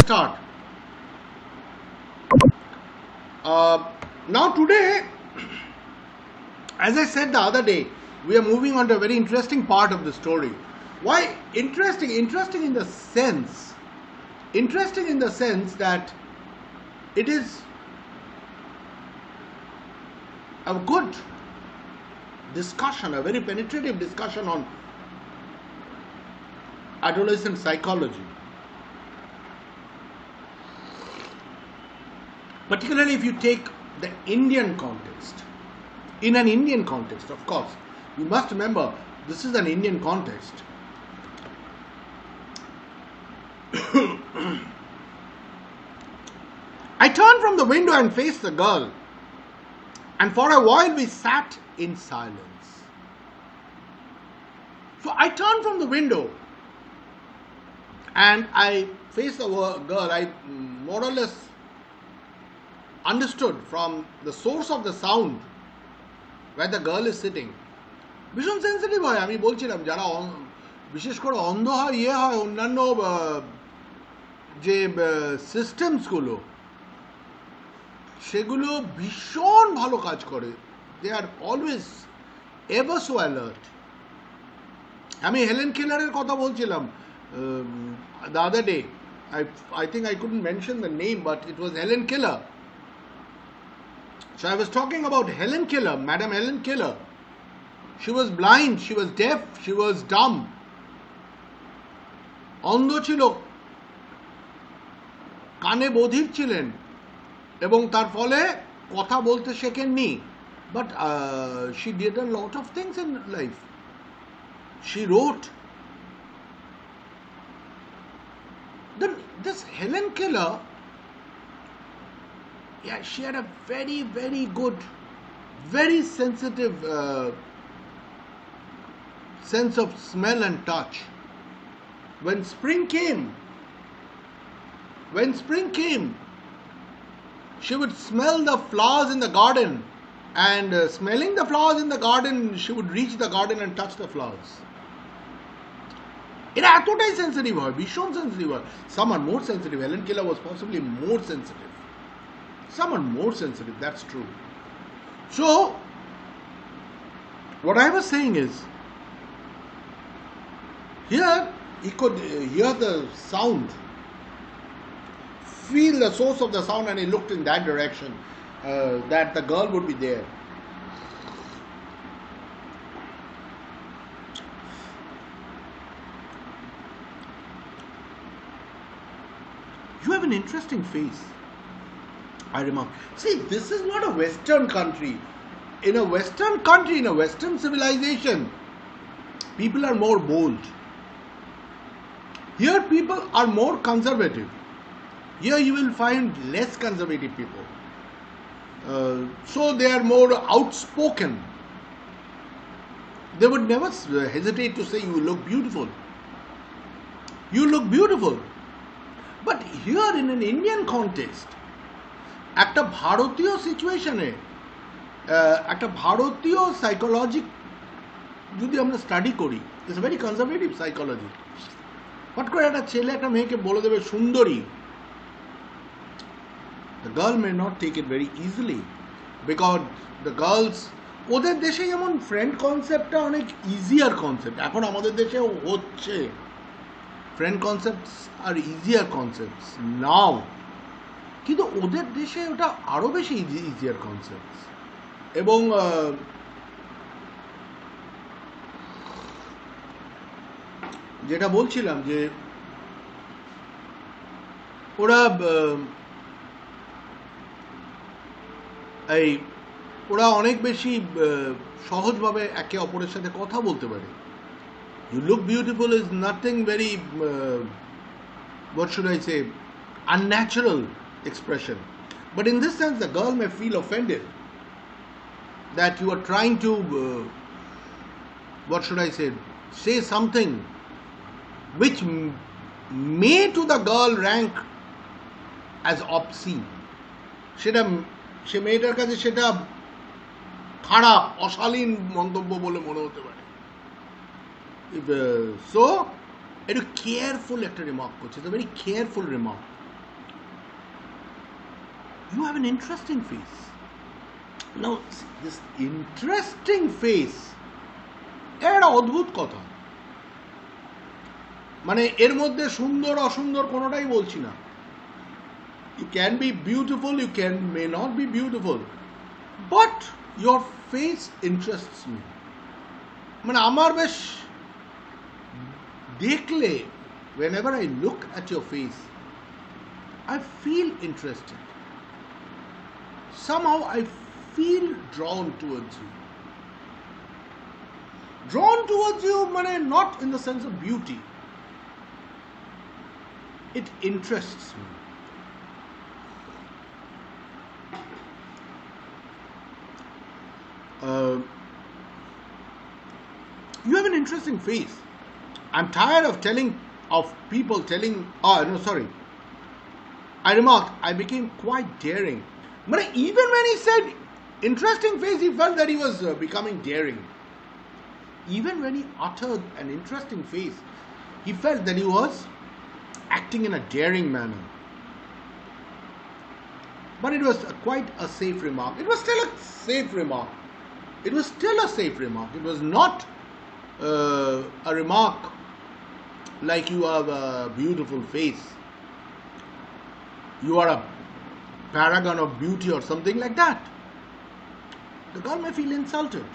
start. Now today, as I said the other day, we are moving on to a very interesting part of the story. Why interesting? Interesting in the sense that it is a good discussion, a very penetrative discussion on adolescent psychology. Particularly if you take the Indian context. In an Indian context, of course. You must remember, this is an Indian context. I turned from the window and faced the girl, and for a while we sat in silence. So I turned from the window and I faced the girl. I more or less understood from the source of the sound where the girl is sitting. ভীষণ sensitive হয়, আমি বলছিলাম যারা বিশেষ করে অন্ধ হয়, হয় অন্যান্য যে সিস্টেমসগুলো সেগুলো ভীষণ ভালো কাজ করে। দে are always ever so alert. আমি হেলেন কেলারের কথা বলছিলাম the other day. I think I couldn't mention the name, but it was Helen Keller. So I was talking about Helen Keller, Madam Helen Keller. She was blind, she was deaf, she was dumb. অন্ধ ছিল, কানে বধির ছিলেন এবং তার ফলে কথা বলতে শেখেননি। But she did a lot of things in life. She wrote. This Helen Keller, yeah, she had a very, very good, very sensitive sense of smell and touch. When spring came, she would smell the flowers in the garden, and smelling the flowers in the garden, she would reach the garden and touch the flowers. এরা এতটাই sensitive হয়, ভীষণ sensitive হয়। Some are more sensitive. Helen Keller was possibly more sensitive. Some are more sensitive, that's true. So, what I was saying is, here he could hear the sound, feel the source of the sound, and he looked in that direction, that the girl would be there. You have an interesting face, I remarked. See, this is not a Western country. In a Western country, in a Western civilization, people are more bold. Here people are more conservative. Here you will find less conservative people. So they are more outspoken. They would never hesitate to say, you look beautiful. You look beautiful. But here in an Indian context, একটা ভারতীয় সিচুয়েশনে, একটা ভারতীয় psychology যদি আমরা study করি, it's very conservative psychology. Hot করে একটা ছেলে একটা মেয়েকে বলে দেবে সুন্দরী, the girl may not take it very easily, because the girls, ওদের দেশে যেমন ফ্রেন্ড কনসেপ্টটা অনেক ইজিয়ার কনসেপ্ট, এখন আমাদের দেশেও হচ্ছে। ফ্রেন্ড কনসেপ্টস আর ইজিয়ার কনসেপ্টস নাও, কিন্তু ওদের দেশে ওটা আরও বেশি ইজিয়ার কনসেপ্টস। এবং যেটা বলছিলাম যে ওরা ওরা অনেক বেশি সহজভাবে একে অপরের সাথে কথা বলতে পারে। You look beautiful is nothing very, what should I say, unnatural expression. But in this sense, the girl may feel offended that you are trying to, what should I say something which may to the girl rank as obscene. সেটা সে মেয়েটার কাছে সেটা খারাপ, অশালীন মন্তব্য বলে মনে হতে পারে। So, একটু কেয়ারফুল একটা রিমার্ক করছে, it's a very careful remark. you have an interesting face. Now, see, this interesting face, একটা অদ্ভুত কথা, মানে এর মধ্যে সুন্দর অসুন্দর কোনোটাই বলছি না। You can be beautiful, you may not be beautiful, but your face interests me. মানে আমার বেশ দেখলে, whenever I look at your face, I feel interested. Somehow I feel drawn towards you. Drawn towards you, মানে not in the sense of beauty. It interests me. You have an interesting face. I'm tired of people telling. Oh no, sorry. I remarked I became quite daring. But even when he said interesting face, he felt that he was becoming daring. Even when he uttered an interesting face, he felt that he was acting in a daring manner. But it was quite a safe remark. It was still a safe remark. It was still a safe remark. It was not a remark like you have a beautiful face, you are a paragon of beauty or something like that. The girl may feel insulted,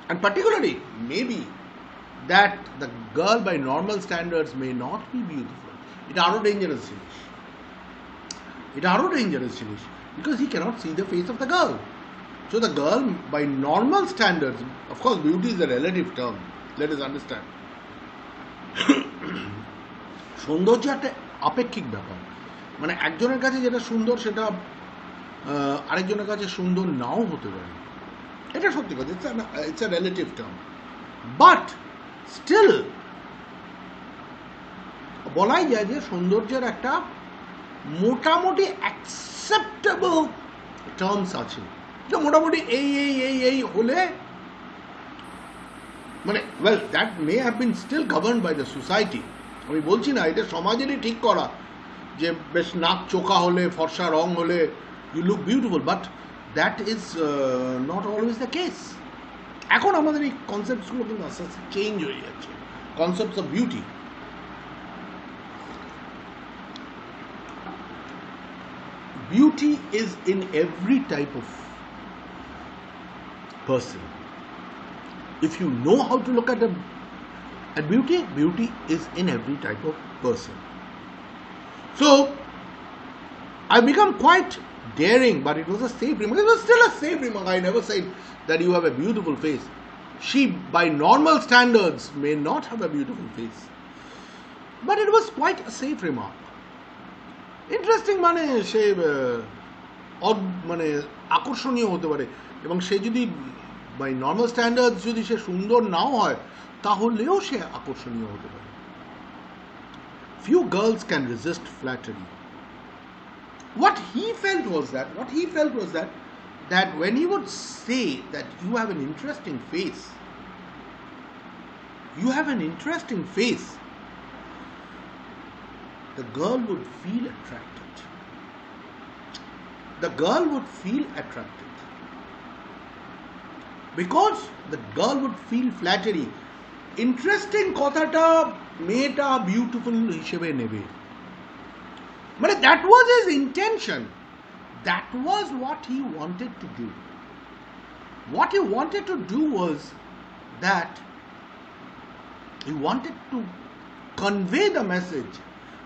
and particularly maybe that the girl by normal standards may not be beautiful. It are dangerous জিনিস. It are dangerous জিনিস, because he cannot see the face of the girl. So the girl by normal standards, of course beauty is a relative term, let us understand. সৌন্দর্য একটা আপেক্ষিক ব্যাপার, মানে একজনের কাছে যেটা সুন্দর সেটা আরেকজনের কাছে সুন্দর নাও হতে পারে, এটা সত্যি কথা, it's a relative term. But still বলাই যায় যে সৌন্দর্যের একটা মোটামুটি অ্যাকসেপ্টেবল টার্মস আছে, যে মোটামুটি এই হলে মানে well that may have been still governed by the society. আমি বলছি না এটা সমাজেরই ঠিক করা যে বেশ নাক চোখা হলে, ফর্সা রং হলে you look beautiful, but that is not always the case. এখন আমাদের এই কনসেপ্টসগুলো কিন্তু আস্তে আস্তে চেঞ্জ হয়ে যাচ্ছে, concepts of beauty. Beauty is in every type of person. If you know how to look at beauty, beauty is in every type of person. So, I become quite daring, but it was a safe remark. It was still a safe remark. I never said that you have a beautiful face. She, by normal standards, may not have a beautiful face. But it was quite a safe remark. Interesting মানে সে মানে আকর্ষণীয় হতে পারে, এবং সে যদি by normal standard যদি সে সুন্দর নাও হয় তাহলেও সে আকর্ষণীয় হতে পারে। Few girls can resist flattery. What he felt was that when he would say that you have an interesting face, the girl would feel attracted. Because the girl would feel flattery. Interesting কথাটা মেয়েটা beautiful হিসেবে নেবে, মানে that was his intention. That was what he wanted to do. What he wanted to do was that he wanted to convey the message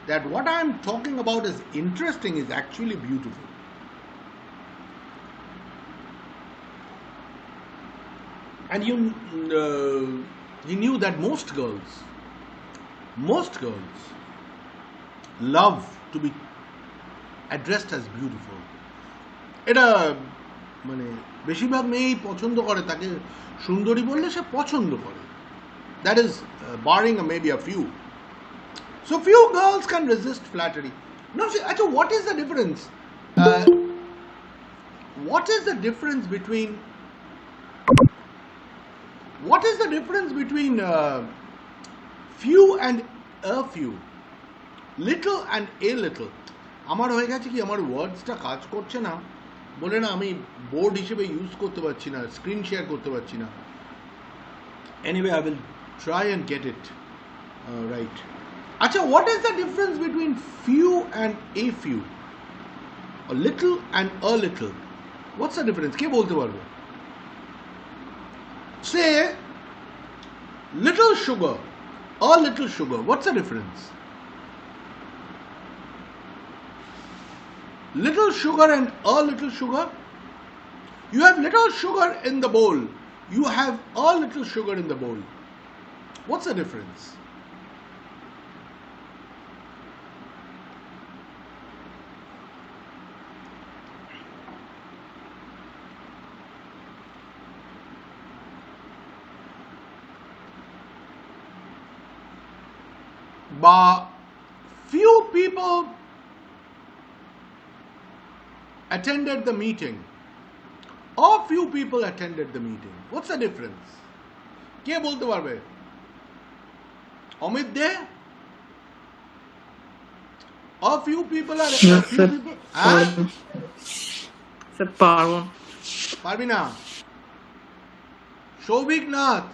that what I am talking about is interesting is actually beautiful. And he knew that most girls love to be addressed as beautiful. এটা মানে বেশিরভাগ মেয়েই পছন্দ করে, তাকে সুন্দরী বললে সে পছন্দ করে। That is barring maybe a few. So few girls can resist flattery. Now, actually, what is the difference? What is the difference between few and a few, little and a little? আমার হয়ে গেছে কি আমার ওয়ার্ডসটা কাজ করছে না বলে না আমি বোর্ড হিসেবে ইউজ করতে পারছি না, স্ক্রিন শেয়ার করতে পারছি না। Anyway I will try and get it right. আচ্ছা, what is the difference between few and a few, little and a little? What's the difference? কে বলতে পারবে? সে little sugar, a little sugar. What's the difference? Little sugar and a little sugar. You have little sugar in the bowl. You have a little sugar in the bowl. What's the difference? But few people attended the meeting. A few people attended the meeting. What's the difference? কে বলতে পারবে? অমিত দে? A few people are a few people. Sir পারবো। পারবি না? Souvik Nath?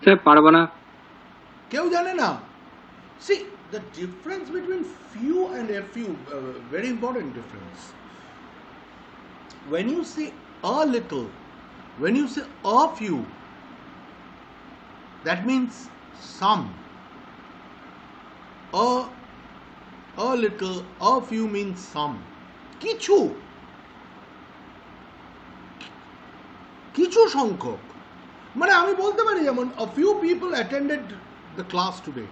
Sir পারবো না। কেউ জানে না? See, the difference between few and a few, very important difference. When you say a little, when you say a few, that means some. A little, a few means some. কিছু, কিছু সংখ্যক। মানে আমি বলতে পারি যেমন a few people attended the class today.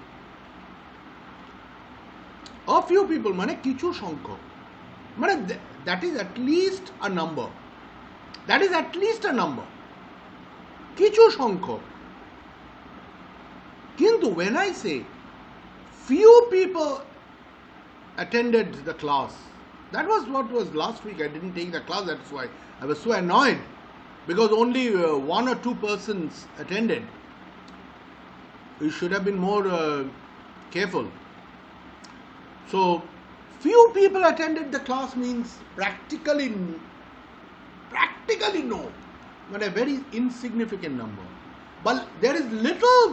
A few people মানে কিছু সংখ্যক, মানে that is at least a number. That is at least a number. কিছু সংখ্যক। কিন্তু when I say few people attended the class, that was what was last week. I didn't take the class, that's why I was so annoyed, because only one or two persons attended. We should have been more careful. So, few people attended the class means practically no, but a very insignificant number. But there is little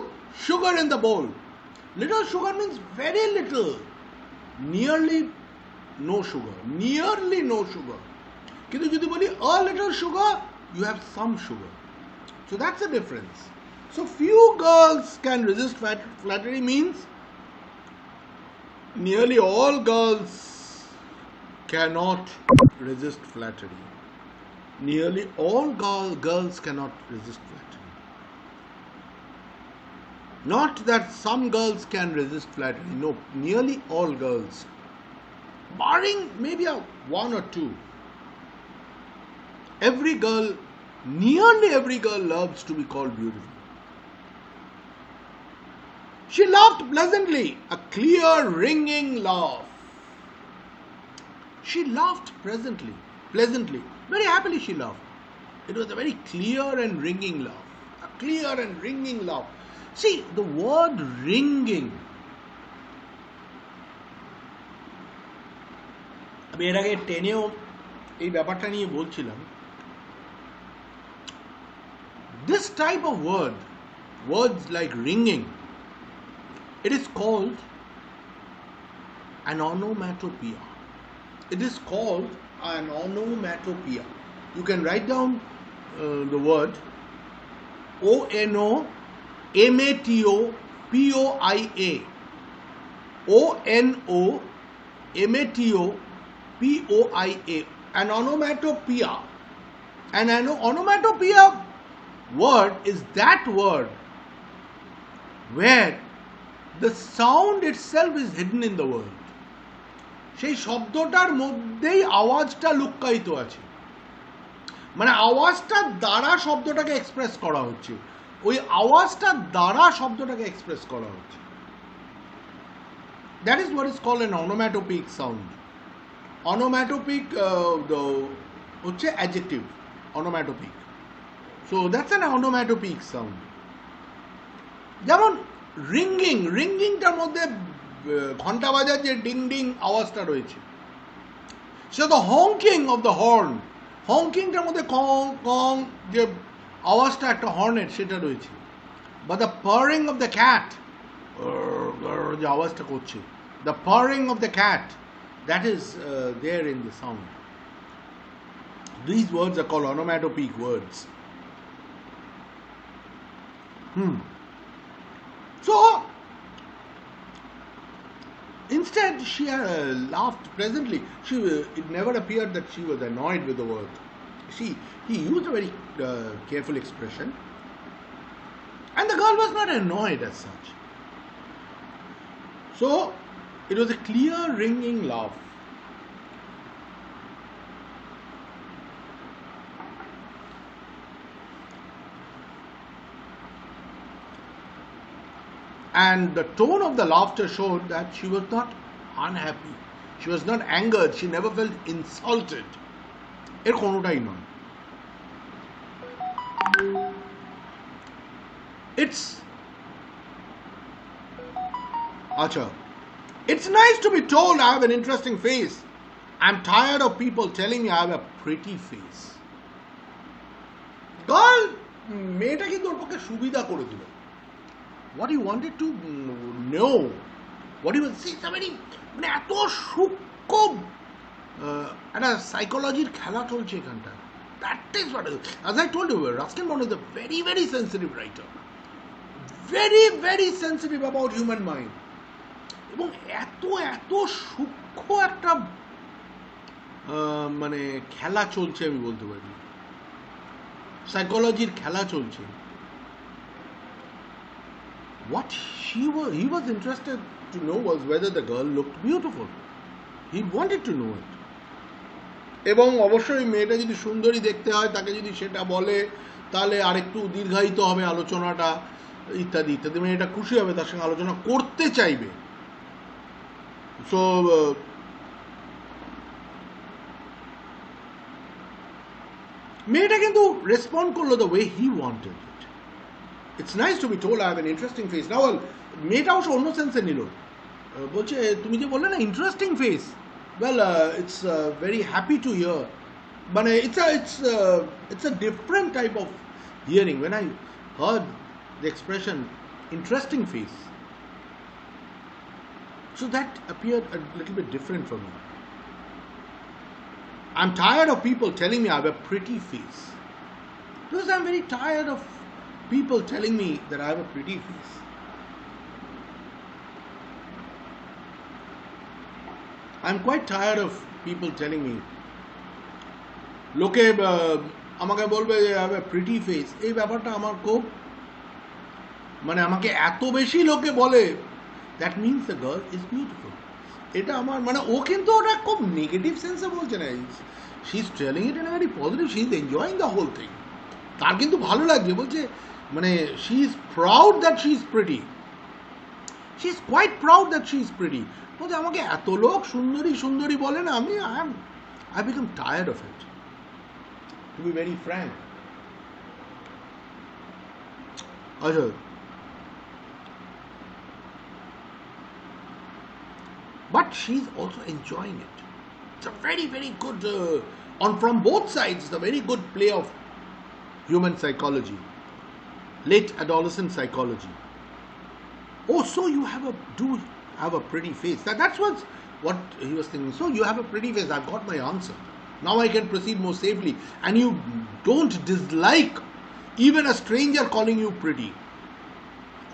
sugar in the bowl. Little sugar means very little, nearly no sugar, nearly no sugar. কিন্তু যদি বলি a little sugar, you have some sugar. So that's the difference. So few girls can resist flattery means nearly all girls cannot resist flattery. Nearly all girls cannot resist flattery. Not that some girls can resist flattery. No, nearly all girls, barring maybe one or two. Nearly every girl loves to be called beautiful. She laughed pleasantly, a clear, ringing laugh. She laughed pleasantly. Very happily she laughed. It was a very clear and ringing laugh. A clear and ringing laugh. See, the word ringing. আমি এর আগে টেনেও এই ব্যাপারটা নিয়ে বলছিলাম। This type of words like ringing, it is called an onomatopoeia. It is called an onomatopoeia. You can write down the word onomatopoeia. onomatopoeia. An onomatopoeia. And an onomatopoeia word is that word where the sound itself is hidden in the word. সেই শব্দটার মধ্যেই আওয়াজটা লুক্কায়িত আছে, মানে আওয়াজটার দ্বারা শব্দটাকে express করা হচ্ছে, ওই আওয়াজটার দ্বারা শব্দটাকে এক্সপ্রেস করা হচ্ছে। That is what is called an onomatopoeic sound. Onomatopoeic হচ্ছে adjective, onomatopoeic. So that's an onomatopoeic sound. যেমন ringingটার মধ্যে ঘন্টা বাজার যে ডিং ডিং আওয়াজটা রয়েছে, সেটা তো হংকিং অফ দ্য হর্ন, হংকিংটার মধ্যে কং কং যে আওয়াজটা একটা হর্নের সেটা রয়েছে, বা the purring of the cat যে আওয়াজটা করছে, the purring of the cat, that is there in the sound. These words are called onomatopoeic words. So instead she laughed pleasantly. It never appeared that she was annoyed with the word. He used a very careful expression, and the girl was not annoyed as such. So it was a clear ringing laugh. And the tone of the laughter showed that she was not unhappy. She was not angered. She never felt insulted. এর কোনোটাই নয়. It's nice to be told I have an interesting face. I'm tired of people telling me I have a pretty face. Girl, মেয়েটা কিন্তু ওর পক্ষে সুবিধা করে দিল. What he wanted to know, what he was saying, মানে এত সূক্ষ্ম একটা সাইকোলজির খেলা চলছে এখানটা. That is what, as I told you, Ruskin Bond is a very, very sensitive writer. Very, very sensitive about human mind. এবং এত এত সূক্ষ্ম একটা মানে খেলা চলছে আমি বলতে পারি, সাইকোলজির খেলা চলছে. What he was interested to know was whether the girl looked beautiful. He wanted to know it. এবং অবশ্যই মেয়েটা যদি সুন্দরী দেখতে হয়, তাকে যদি সেটা বলে, তাহলে আরেকটু দীর্ঘায়িত হবে আলোচনাটা, ইত্যাদি ইত্যাদি. মেয়েটা খুশি হবে, তার সঙ্গে আলোচনা করতে চাইবে. সো মেয়েটা কিন্তু রেসপন্ড করলো the way he wanted. It's nice to be told I have an interesting face. Now, মেয়েটা অবশ্য অন্য সেন্সে নিল, বলছে তুমি যে বললে না interesting face, well it's very happy to hear, মানে it's a different type of hearing. When I heard the expression interesting face, so that appeared a little bit different for me. I'm tired of people telling me I have a pretty face, because I'm very tired of people telling me that I have a pretty face. I'm quite tired of people telling me, লোকে আমাকে বলবে যে I have a pretty face. এই ব্যাপারটা আমার খুব, মানে আমাকে এত বেশি লোকে বলে, that means the girl is beautiful. এটা আমার, মানে ও কিন্তু ওটা খুব নেগেটিভ সেন্সে বলছে না, she is telling it in a very positive, she is enjoying the whole thing. তার কিন্তু ভালো লাগছে, বলছে মানে she is proud that she is pretty. She is quite proud that she is pretty. বলছে আমাকে এত লোক সুন্দরী সুন্দরী বলে না, I become tired of it, to be very frank. আচ্ছা, but she is also enjoying it. It's a very, very good from both sides. It's a very good play of human psychology, late adolescent psychology. Oh, so you do have a pretty face. That's what he was thinking. So you have a pretty face. I've got my answer. Now I can proceed more safely. And you don't dislike even a stranger calling you pretty.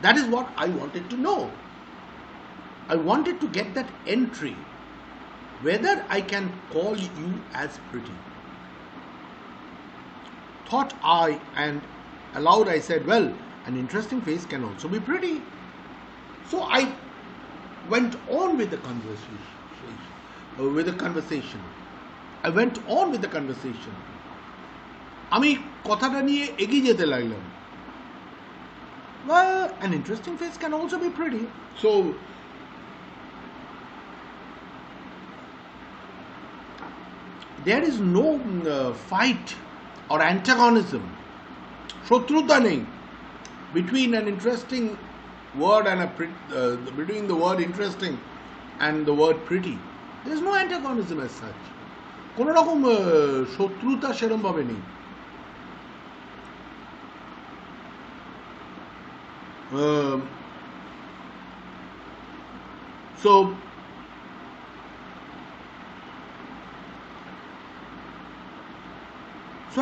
That is what I wanted to know. I wanted to get that entry, whether I can call you as pretty. Thought I, and aloud I said, well, an interesting face can also be pretty. So I went on with the conversation. I went on with the conversation. আমি কথাটা নিয়ে এগিয়ে যেতে লাগলাম. Well, an interesting face can also be pretty. So there is no fight or antagonism, শত্রুতা নেই, between an interesting word and between the word interesting and the word pretty. There is no antagonism as such. কোন রকম শত্রুতা সেরকম ভাবে নেই. So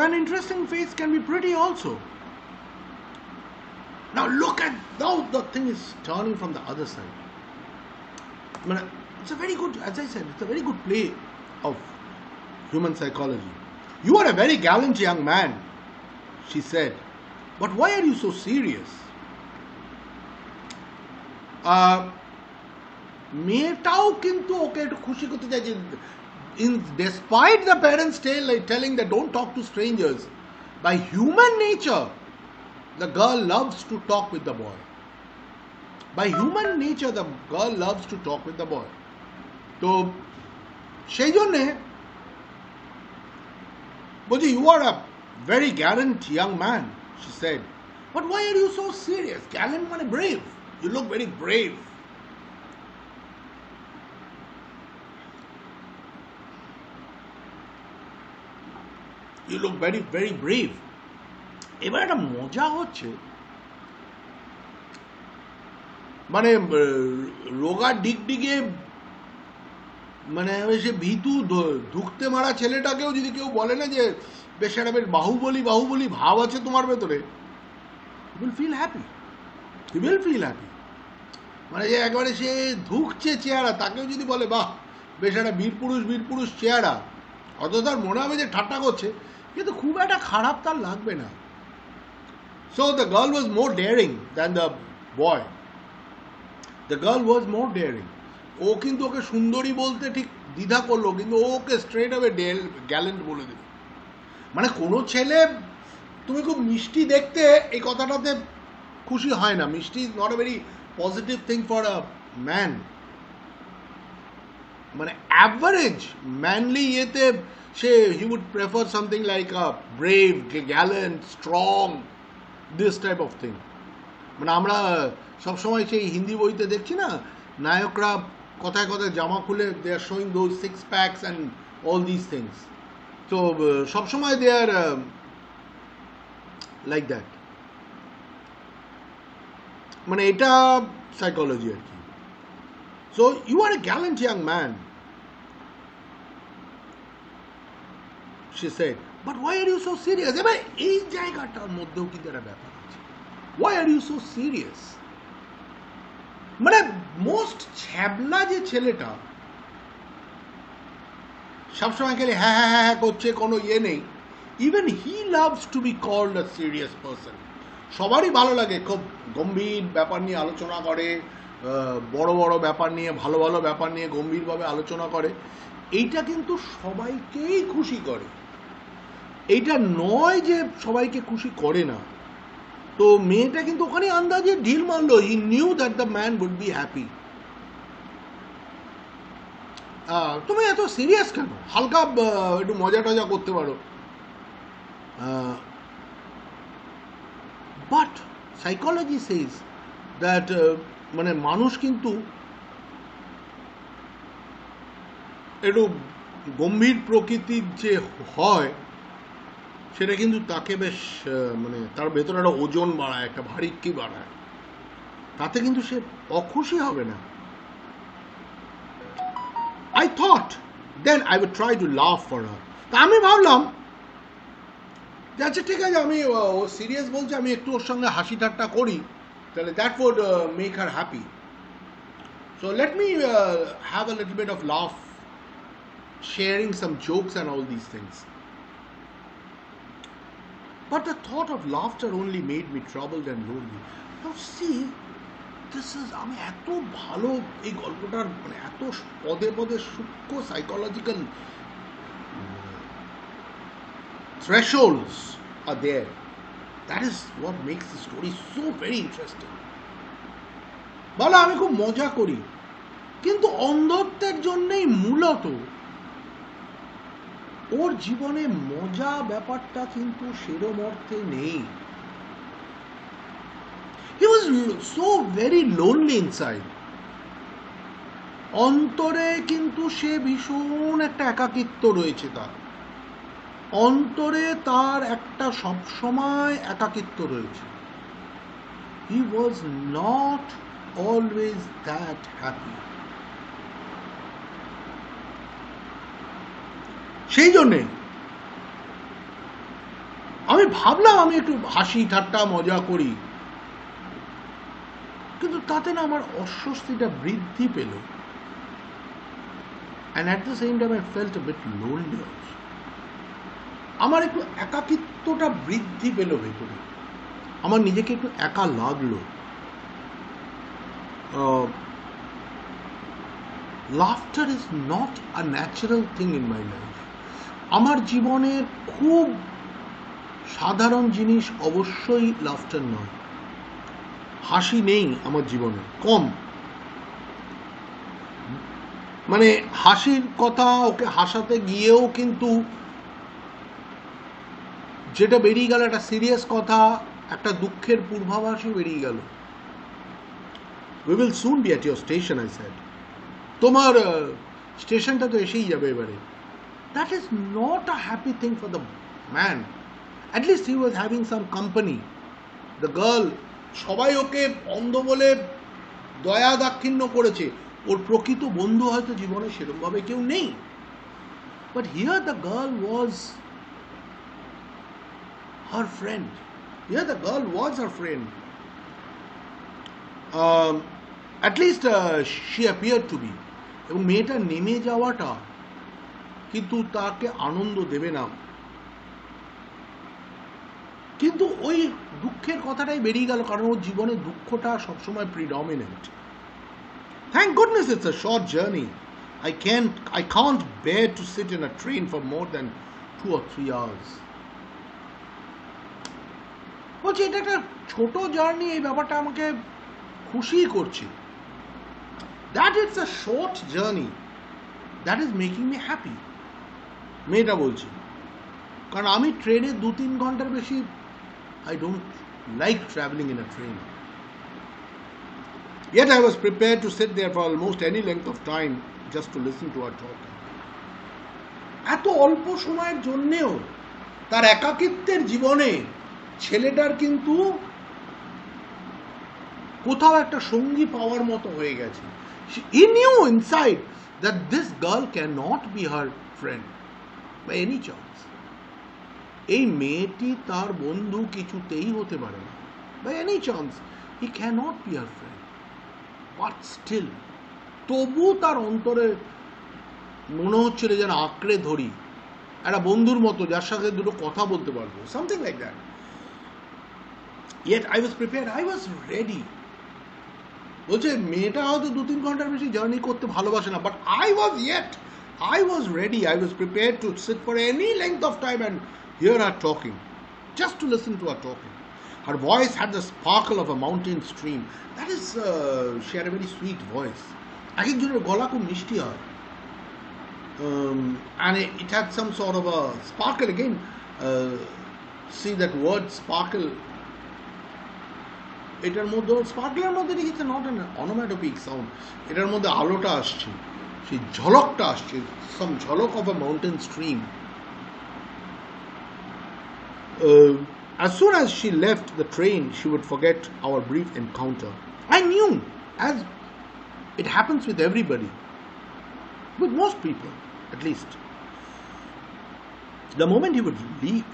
an interesting face can be pretty also. Now now the thing is turning from the other side. It's a very good, as I said, it's a very good play of human psychology. You are a very gallant young man, she said, but why are you so serious? মেয়েটাও কিন্তু ওকে একটু খুশি করতে চাইছে. Despite the parents telling that don't talk to strangers, by human nature the girl loves to talk with the boy. By human nature the girl loves to talk with the boy. তো সেই জন্যে বলছি, you are a very gallant young man, she said, but why are you so serious? Gallant মানে brave. You look very brave. You look very, very brave. এবার একটা মজা হচ্ছে, মানে রোগা ডিগডিগে মানে সে ভীতু ধুকতে মারা ছেলেটাকেও যদি কেউ বলে না যে বেশ একটা বেশ বাহুবলী বাহুবলী ভাব আছে তোমার ভেতরে, you will feel happy. You will feel happy. মানে যে একবারে সে ধুকছে চেহারা, তাকেও যদি বলে বাহ বেশ একটা বীর পুরুষ চেহারা, অত তার মনে হবে যে ঠাট্টা করছে, কিন্তু খুব একটা খারাপ তার লাগবে না. So the girl was more daring than the boy. The girl was more daring. ও কিন্তু ওকে সুন্দরী বলতে ঠিক দ্বিধা করলো, কিন্তু ওকে স্ট্রেট অ্যাওয়ে গ্যালেন্ট বলে দিল. মানে কোনো ছেলে তুমি খুব মিষ্টি দেখতে এই কথাটাতে খুশি হয় না. মিষ্টি is not a very positive thing for a man. মানে অ্যাভারেজ ম্যানলি ইয়েতে সে he would prefer something like a brave, gallant, strong, this type of thing. মানে আমরা সবসময় সেই হিন্দি বইতে দেখছি না, নায়করা কথায় কথায় জামা খুলে they are showing those six packs and all this things. তো সবসময় দে আর লাইক দ্যাট. মানে এটা সাইকোলজি আর কি. So you are a gallant young man, she said, but why are you so serious? এবার এই জায়গাটার মধ্যেও কিন্তু একটা ব্যাপার আছে. Why are you so serious? মানে মোস্ট ছ্যাবলা যে ছেলেটা সবসময় খেলে হ্যাঁ হ্যাঁ হ্যাঁ করছে, কোনো ইয়ে নেই, even he loves to be called a serious person. সবারই ভালো লাগে খুব গম্ভীর ব্যাপার নিয়ে আলোচনা করে, বড় বড় ব্যাপার নিয়ে, ভালো ভালো ব্যাপার নিয়ে গম্ভীরভাবে আলোচনা করে. এইটা কিন্তু সবাইকেই খুশি করে. এইটা নয় যে সবাইকে খুশি করে না. তো মেয়েটা কিন্তু ওখানে আন্দাজে ঢিল মারলো. He knew that the man would be happy. তুমি এত সিরিয়াস কেন? হালকা একটু মজা টজা করতে পারো. বাট সাইকোলজি সেজ দ্যাট মানে মানুষ কিন্তু একটু গম্ভীর প্রকৃতির যে হয় সেটা কিন্তু তাকে বেশ মানে তার ভেতরে একটা ওজন বাড়ায়, একটা ভারিক্কি বাড়ায়. তাতে কিন্তু সে অখুশি হবে না. I thought then I would try to laugh for her. তা আমি ভাবলাম যে আচ্ছা ঠিক আছে, আমি ও সিরিয়াস বলছে, আমি একটু ওর সঙ্গে হাসি ঠাট্টা করি, তাহলে that would make her happy. So let me have a little bit of laugh, sharing some jokes and all these things. But the thought of laughter only made me troubled and lonely. Now see, this is, আমি এত ভালো এই গল্পটার মানে এত পদে পদে সূক্ষ্ম psychological thresholds are there. That is what makes the story so very interesting. বলো আমি খুব মজা করি, কিন্তু অন্ধত্বের জন্যই মূলত ওর জীবনে মজা ব্যাপারটা কিন্তু সেরম অর্থে নেই. He was so very lonely inside. অন্তরে কিন্তু সে ভীষণ একটা একাকিত্ব রয়েছে তার। অন্তরে তার একটা সবসময় একাকিত্ব রয়েছে। He was not always that happy. সেই জন্যে আমি ভাবলাম আমি একটু হাসি ঠাট্টা মজা করি, কিন্তু তাতে না আমার অস্বস্তিটা বৃদ্ধি পেল। And at the same time I felt a bit lonely also. আমার একটু একাকিত্বটা বৃদ্ধি পেল ভেতরে, আমার নিজেকে একটু একা লাগলো। Laughter is not a natural thing in my life. আমার জীবনের খুব সাধারণ জিনিস অবশ্যই লাফটার নয়। হাসি নেই আমার জীবনে, কম। মানে হাসির কথা, ওকে হাসাতে গিয়েও কিন্তু যেটা বেরিয়ে গেল একটা সিরিয়াস কথা, একটা দুঃখের পূর্বাভাসই বেরিয়ে গেল। We will soon be at your station, I said. তোমার স্টেশনটা তো এসেই যাবে এবারে। That is not a happy thing for the man. At least he was having some company. The girl, সবাই ওকে অন্ধ বলে দয়া দাক্ষিণ্য করেছে, ওর প্রকৃত বন্ধু হয়তো জীবনে সেরকমভাবে কেউ নেই। But here the girl was her friend. Here the girl was her friend. At least she appeared to be. এবং মেয়েটা নেমে যাওয়াটা কিন্তু তাকে আনন্দ দেবে না, কিন্তু ওই দুঃখের কথাটাই বেরিয়ে গেল, কারণ ওর জীবনে দুঃখটা সবসময় predominant. Thank goodness it's a short journey. I can't bear to sit in a train for more than 2 or 3 hours. বলছি এটা একটা ছোট জার্নি, এই ব্যাপারটা আমাকে খুশি করছে। That it's a short journey, that is making me happy. মেয়েটা বলছে, কারণ আমি ট্রেনে 2-3 ঘন্টার বেশি I don't like traveling in a train. Yet I was prepared to sit there for almost any length of time just to listen to her talk. এত অল্প সময়ের জন্যেও তার একাকিত্বের জীবনে ছেলেটার কিন্তু কোথাও একটা সঙ্গী পাওয়ার মতো হয়ে গেছে। He knew inside that this girl cannot be her friend by any chance. এই মেয়েটি তার বন্ধু কিছুতেই হতে পারে না, by any chance he cannot be her friend. But still, তবু তার অন্তরে মনে হচ্ছিল যেন আঁকড়ে ধরি একটা বন্ধুর মতো, যার সাথে দুটো কথা বলতে পারবো, something like that. Yet I was prepared, I was ready. বলছে মেয়েটা হয়তো 2-3 ঘন্টার বেশি জার্নি করতে ভালোবাসে না, but I was ready, I was prepared to sit for any length of time and hear her talking, just to listen to her talking. Her voice had the sparkle of a mountain stream. That is, she had a very sweet voice. এক একজনের গলা খুব মিষ্টি হয়, and it had some sort of a sparkle again. See that word sparkle, এটার মধ্যে স্পার্কলের মধ্যে লিখেছে নট অ্যান অনোম্যাটোপিক সাউন্ড, এটার মধ্যে আলোটা আসছে, সেই ঝলকটা আসছে, সাম ঝলক of a mountain stream. As soon as she left the train, she would forget our brief encounter. I knew, as it happens with everybody, with most people at least, the moment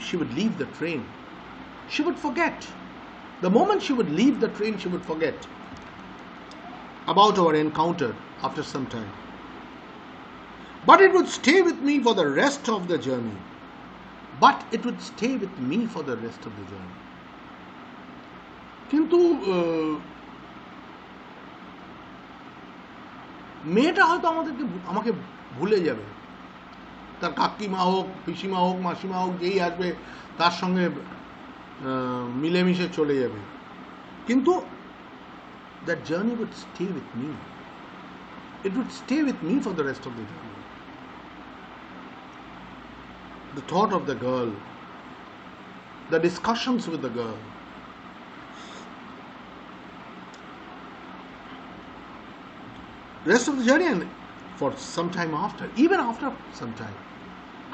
she would leave the train, she would forget. The moment she would leave the train, she would forget about our encounter after some time. But it would stay with me for the rest of the journey. কিন্তু মেয়েটা হয়তো আমাকে ভুলে যাবে, তার কাকিমা হোক, পিসিমা হোক, মাসিমা হোক, যেই আসবে তার সঙ্গে মিলেমিশে চলে যাবে, কিন্তু that journey would stay with me. It would stay with me for the rest of the journey. The thought of the girl, the discussions with the girl, rest of the journey, and for some time after, even after some time,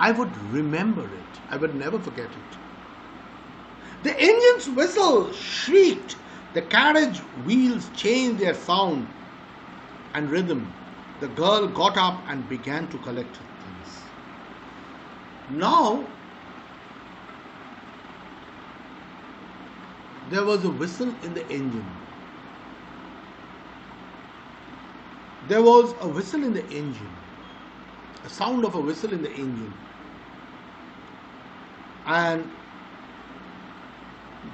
I would remember it. I would never forget it. The engine's whistle shrieked. The carriage wheels changed their sound and rhythm. The girl got up and began to collect things. Now, there was a whistle in the engine. There was a whistle in the engine. A sound of a whistle in the engine. And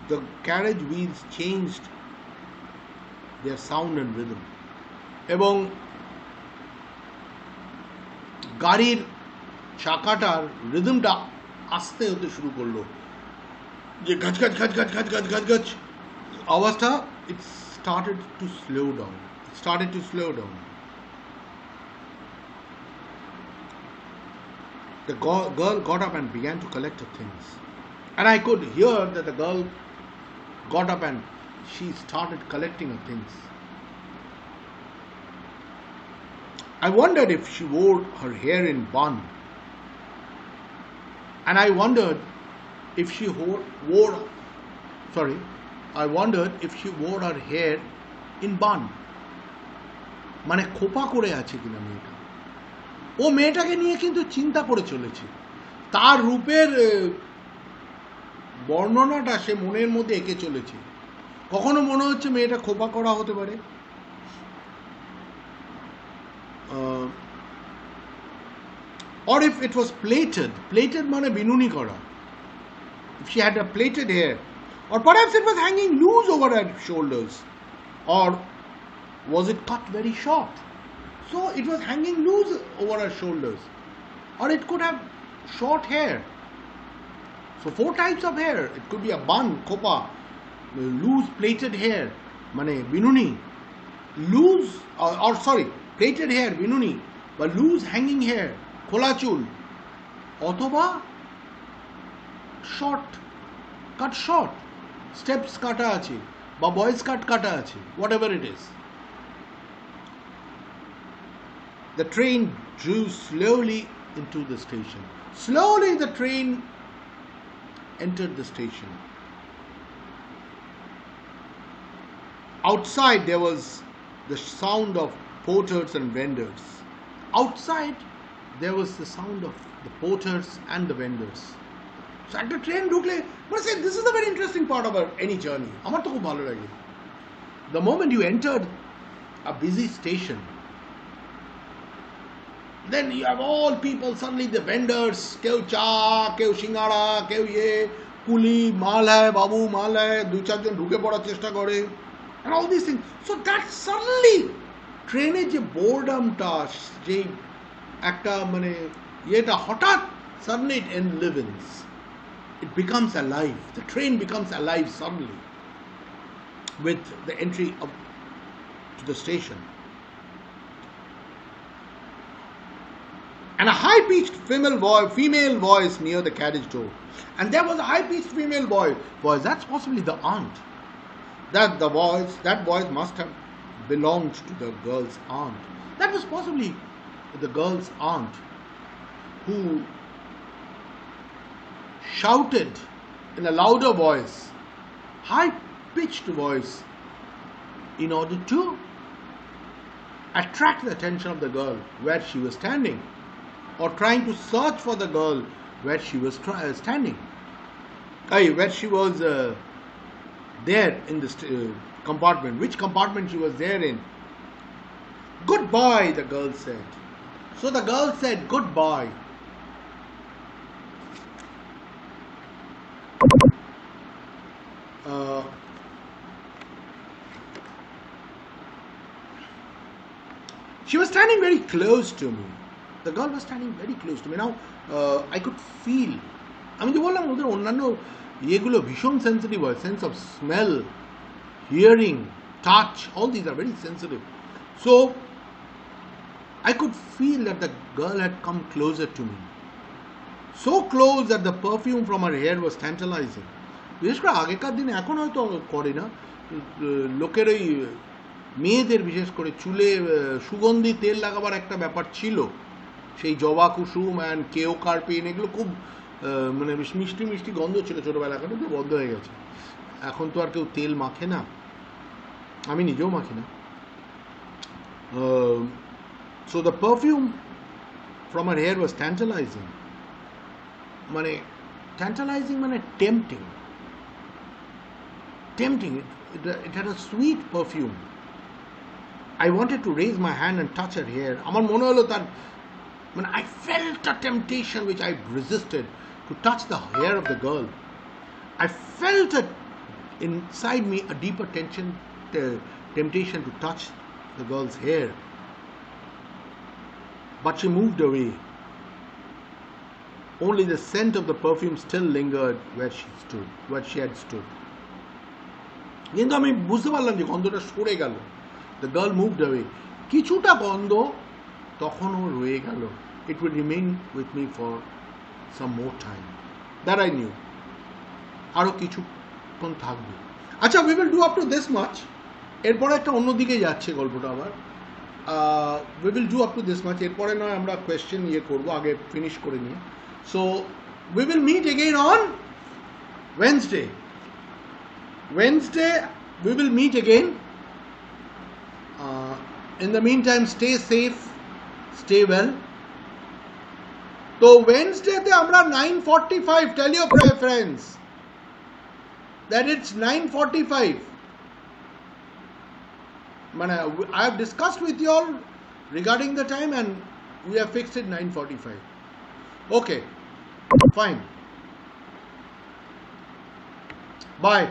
the carriage wheels changed their sound and rhythm. এবং গাড়ির চাকাটার রিদমটা আস্তে হতে শুরু করলো, যে গাছ গাছ গাছ গাছ গাছ গাছ গাছ গাছ আওয়াজটা, it started to slow down. It started to slow down. The girl got up and began to collect her things. And I could hear that the girl got up and she started collecting her things. I wondered if she wore her hair in bun. And I wondered if she wore her hair in bun. মানে খোপা করে আছে কিনা মেয়েটা। ও মেয়েটাকে নিয়ে কিন্তু চিন্তা করে চলেছে। তার রূপের বর্ণনাটা সে মনের মধ্যে এঁকে চলেছে। কখনো মনে হচ্ছে মেয়েটা খোপা করা হতে পারে, or if it was plaited মানে বিনুনি করা, if she had a plaited hair, or perhaps it was hanging loose over her shoulders, or was it cut very short, so it was hanging loose over her shoulders, or it could have short hair. So 4 types of hair. It could be a bun, khopa, loose plaited hair মানে বিনুনি, loose or plaited hair বিনুনি, বা loose hanging hair খোলা চুল, অথবা short, cut short, steps কাটা আছে বা boys cut কাটা আছে, whatever it is. The train drew slowly into the station. Slowly the train entered the station. Outside there was the sound of porters and vendors. Outside there was the sound of the porters and the vendors. So at the train ঢুকলে, but say this is a very interesting part of any journey. আমার তো খুব ভালো লাগে. The moment you entered a busy station, then you have all people, suddenly the vendors, কেউ চা, কেউ সিঙ্গাড়া, কেউ কুলি, মাল হ্যায়, বাবু মাল হ্যায়, 2-4 জন ঢুকে পড়ার চেষ্টা করে, and all these things. So that suddenly ট্রেনে যে বোর্ডামটা, যে একটা মানে এটা হঠাৎ, suddenly it enlivens. It becomes alive. The train becomes alive suddenly with the entry up to the station. And a high-pitched female voice near the carriage door. And there was a high-pitched female voice. That's possibly the aunt. That voice must have belonged to the girl's aunt. That was possibly the girl's aunt, who shouted in a louder voice, high-pitched voice, in order to attract the attention of the girl where she was standing, or trying to search for the girl where she was standing, where she was there in this compartment, which compartment she was there in. Goodbye, the girl said. So the girl said goodbye. She was standing very close to me. The girl was standing very close to me. Now, I could feel. আমি যে বললাম ওদের অন্যান্য এগুলো ভীষণ sensitive হয়, sense of smell, hearing, touch, all these are very sensitive. So I could feel that the girl had come closer to me. So close that the perfume from her hair was tantalizing. বিশেষ করে আগেকার দিনে, এখন হয়তো করে না, লোকের ওই মেয়েদের বিশেষ করে চুলে সুগন্ধি তেল লাগাবার একটা ব্যাপার ছিল, সেই জবা কুসুম অ্যান্ড কেও কার্পিন, এগুলো খুব মানে মিষ্টি মিষ্টি গন্ধ ছিল ছোটোবেলা, এখন তো বন্ধ হয়ে গেছে। এখন তো আর কেউ তেল মাখে না, আমি নিজেও মাখি না। So the perfume from her hair was tantalising, মানে ট্যান্টালাইজিং মানে tempting, it had a sweet perfume. I wanted to raise my hand and touch her hair. আমার মনে হলো তার, মানে I felt a temptation which I resisted to touch the hair of the girl. I felt it inside me, a deeper temptation to touch the girl's hair. But she moved away. Only the scent of the perfume still lingered where she had stood. কিন্তু আমি বুঝতে পারলাম যে গন্ধটা সরে গেল। The girl moved away. কিছুটা গন্ধ তখনও রয়ে গেল। It would remain with me for some more time. That I knew. আরও কিছুক্ষণ থাকবে। আচ্ছা, we will do up to this much. এরপরে একটা অন্যদিকে যাচ্ছে গল্পটা আবার। We will do up to this much. এরপরে নয় আমরা কোয়েশ্চেন করবো, আগে ফিনিশ করে নিয়ে। So we will meet again on Wednesday. We will meet again. In the meantime, stay safe, stay well. So Wednesday te amra 9:45. Tell your friends that it's 9:45. I have discussed with you all regarding the time and we have fixed it 9:45. Okay, fine. Bye.